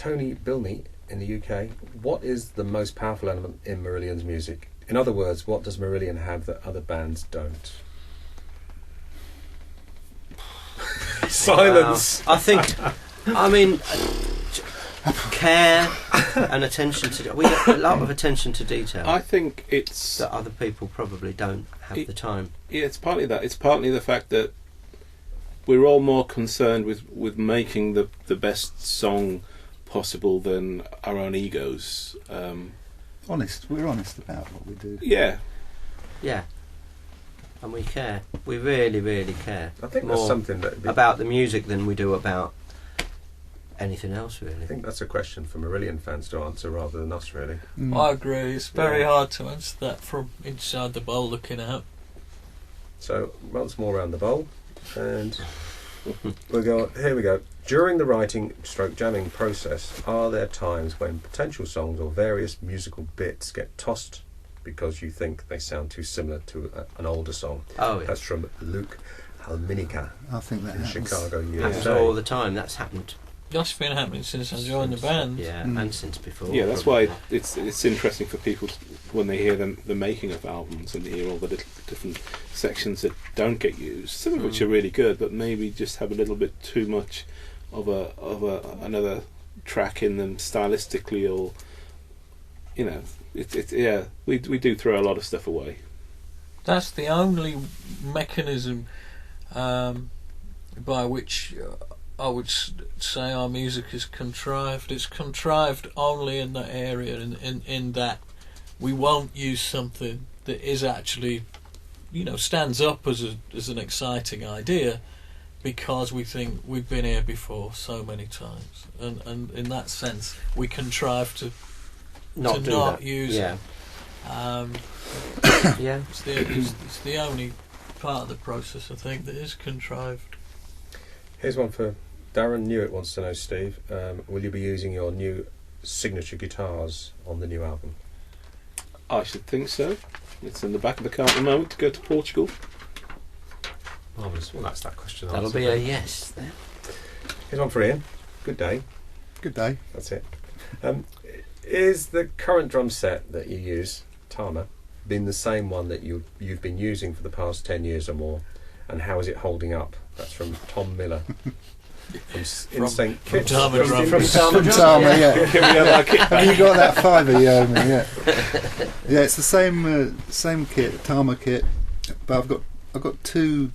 Tony Bilney in the UK, what is the most powerful element in Marillion's music? In other words, what does Marillion have that other bands don't? Silence. I think, care and attention to... We get a lot of attention to detail. I think it's... that other people probably don't have the time. Yeah, it's partly that. It's partly the fact that we're all more concerned with making the best song possible than our own egos. We're honest about what we do. Yeah. Yeah. And we care. We really, really care. I think more that's something that... about the music than we do about anything else, really. I think that's a question for Marillion fans to answer rather than us, really. I agree. It's very hard to answer that from inside the bowl looking out. So, once more around the bowl, and here we go. During the writing stroke jamming process, are there times when potential songs or various musical bits get tossed because you think they sound too similar to an older song? Oh, yeah. That's from Luke Alminica I think that in happens. Chicago, Happens USA. all the time. That's happened. That's been happening since I joined the band. Yeah, and since before. Yeah, that's why it's interesting for people when they hear the making of albums and they hear all the little different sections that don't get used. Some of which are really good, but maybe just have a little bit too much of another track in them stylistically, or we do throw a lot of stuff away. That's the only mechanism by which I would say our music is contrived. It's contrived only in that area, in that we won't use something that is actually, stands up as an exciting idea, because we think we've been here before so many times, and in that sense we contrive to not use it. Yeah. It's the only part of the process, I think, that is contrived. Here's one for Darren Newitt wants to know, Steve, will you be using your new signature guitars on the new album? I should think so. It's in the back of the car at the moment to go to Portugal. Marvellous. Well, that's that question That'll answered be then. a yes then. Here's one for Ian. Good day. Good day. That's it. Is the current drum set that you use, Tama, been the same one that you've been using for the past 10 years or more? And how is it holding up? That's from Tom Miller. From St Kitts. Tama Drums. From Tama, yeah. Have you got that fiver you owe me? Yeah. Yeah, it's the same kit, Tama kit, but I've got two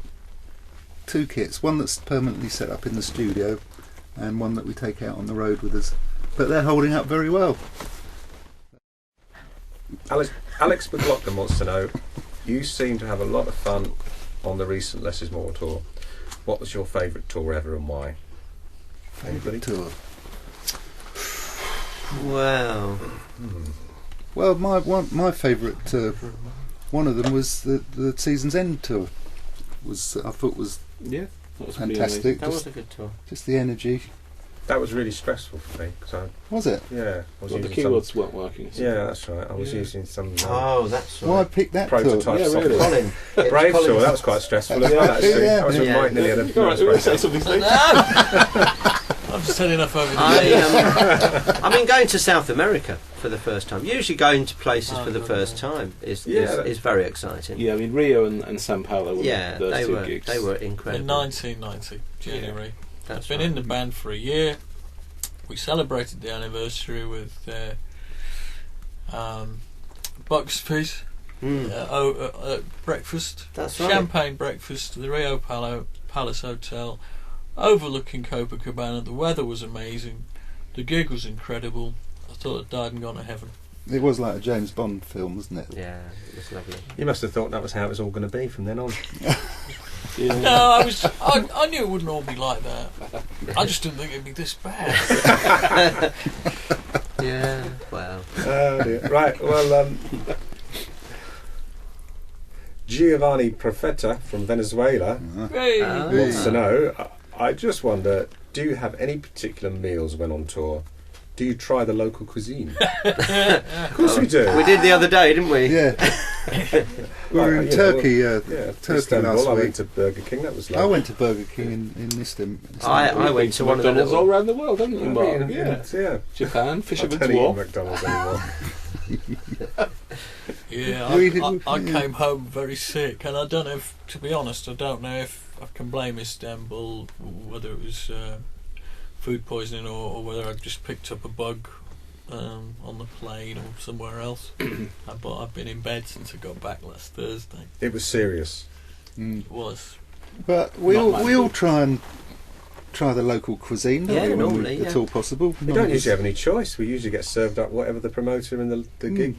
kits. One that's permanently set up in the studio, and one that we take out on the road with us. But they're holding up very well. Alex McLaughlin wants to know, you seem to have a lot of fun on the recent Less Is More tour. What was your favourite tour ever and why? Anybody? Tour. Wow. Well, my favourite one of them was the Season's End tour. I thought was That was fantastic. That was a good tour. Just the energy. That was really stressful for me. Cause Was it? I was the using keyboards weren't working. Yeah, that's right. I was using some That's Why right. pick that tour? prototype Yeah, software. really. Colin. It Brave was tour, Colin's- that was quite stressful as well, actually. Yeah. I was with Yeah. Mike nearly had a All right, nervous say breakdown. something, Steve. I've just had enough over the Going to South America for the first time. Usually going to places for the first time is very exciting. Yeah, I mean Rio and Sao Paulo were those they two were gigs. they were in incredible. 1990 January. That's I've been right. in the band for a year. We celebrated the anniversary with Bucks Fizz breakfast. That's right. Champagne breakfast at the Rio Palace Hotel, overlooking Copacabana. The weather was amazing. The gig was incredible. I thought I'd died and gone to heaven. It was like a James Bond film, wasn't it? Yeah, it was lovely. You must have thought that was how it was all going to be from then on. Yeah. No, I knew it wouldn't all be like that. I just didn't think it'd be this bad. Yeah, well. Oh dear. Right, well, Giovanni Profeta from Venezuela Hey. wants to know, I just wonder, do you have any particular meals when on tour? Do you try the local cuisine? Of course we do. We did the other day, didn't we? Yeah. We were in Turkey, Turkey Istanbul, last I week. went to Burger King. That was I lovely. went to Burger King in Istanbul. I went to one of the McDonald's all little... around the world, haven't you, Mark? Yeah. Japan, I Fisherman's don't eat Wharf. McDonald's anymore. Yeah, I came home very sick, and I don't know if, to be honest, I don't know if I can blame Istanbul, whether it was food poisoning or whether I just picked up a bug on the plane or somewhere else. But I've been in bed since I got back last Thursday. It was serious. It was. But we all try the local cuisine, don't Yeah, we, when normally, at all possible. We don't usually have any choice. We usually get served up whatever the promoter and the gig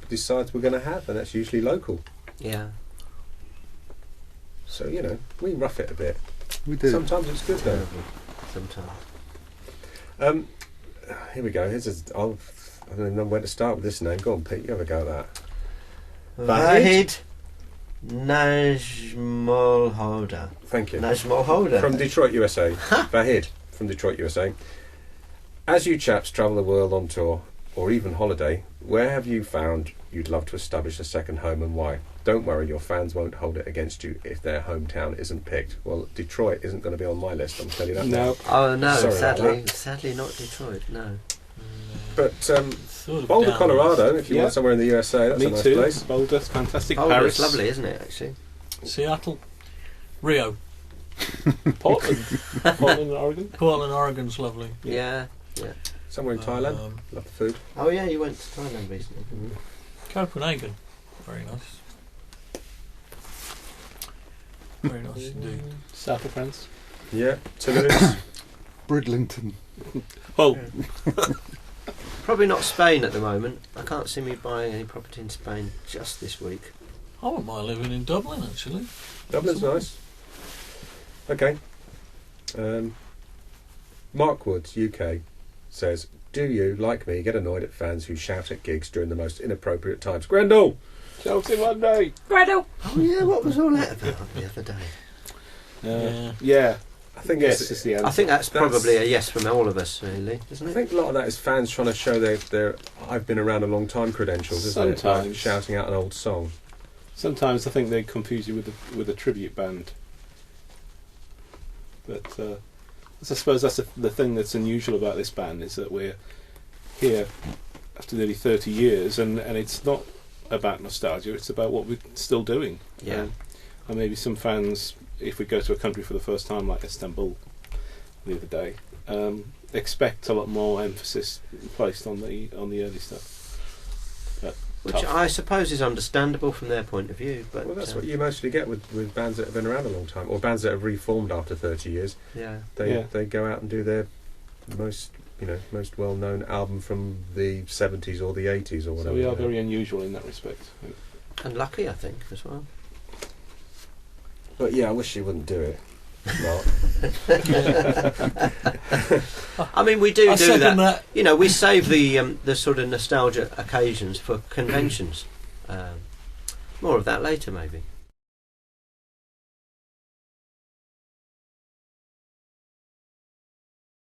decides we're going to have, and that's usually local. Yeah. So, we rough it a bit. We do. Sometimes it's good though. Sometimes. Here we go. I don't even know where to start with this name. Go on, Pete. You have a go at that. Vahid Najmolhoda. Thank you. Najmolhoda. From Detroit, USA. Vahid from Detroit, USA. As you chaps travel the world on tour, or even holiday, where have you found you'd love to establish a second home and why? Don't worry, your fans won't hold it against you if their hometown isn't picked. Well, Detroit isn't going to be on my list, I'm telling you that now. Oh no, Sorry about sadly not Detroit, no. But Sort of Boulder, down Colorado, if you Yeah. want somewhere in the USA, that's Me a nice too. place. Boulder's fantastic. Oh, Paris, it's lovely, isn't it, actually? Seattle, Rio, Portland, Portland, Oregon. Portland, Oregon's lovely. Yeah. Somewhere in Thailand. Love the food. Oh yeah, you went to Thailand recently. Copenhagen, very nice. Very nice indeed. South of France. Yeah, Toulouse. Bridlington. Oh, Probably not Spain at the moment. I can't see me buying any property in Spain just this week. I wouldn't mind living in Dublin, actually. Dublin's nice. Okay. Mark Woods, UK, says, do you, like me, get annoyed at fans who shout at gigs during the most inappropriate times? Grendel! Chelsea Monday. Oh yeah, what was all that about the other day? Yeah. I think Yes, it's, is the answer. I think that's probably a yes from all of us, really, isn't I it? think a lot of that is fans trying to show their I've been around a long time credentials, isn't it? Like Sometimes. shouting out an old song. Sometimes I think they confuse you with a tribute band. But I suppose that's the thing that's unusual about this band is that we're here after nearly 30 years, and it's not about nostalgia. It's about what we're still doing. Yeah. And maybe some fans, if we go to a country for the first time, like Istanbul the other day, expect a lot more emphasis placed on the early stuff. But Which tough. I suppose is understandable from their point of view, but Well, that's what you mostly get with bands that have been around a long time, or bands that have reformed after 30 years. yeah. They go out and do their most well-known album from the 70s or the 80s or whatever. So we are very unusual in that respect. And lucky, I think, as well. But yeah, I wish you wouldn't do it. Mark. I mean, we do second that. You know, we save the sort of nostalgia occasions for conventions. More of that later, maybe.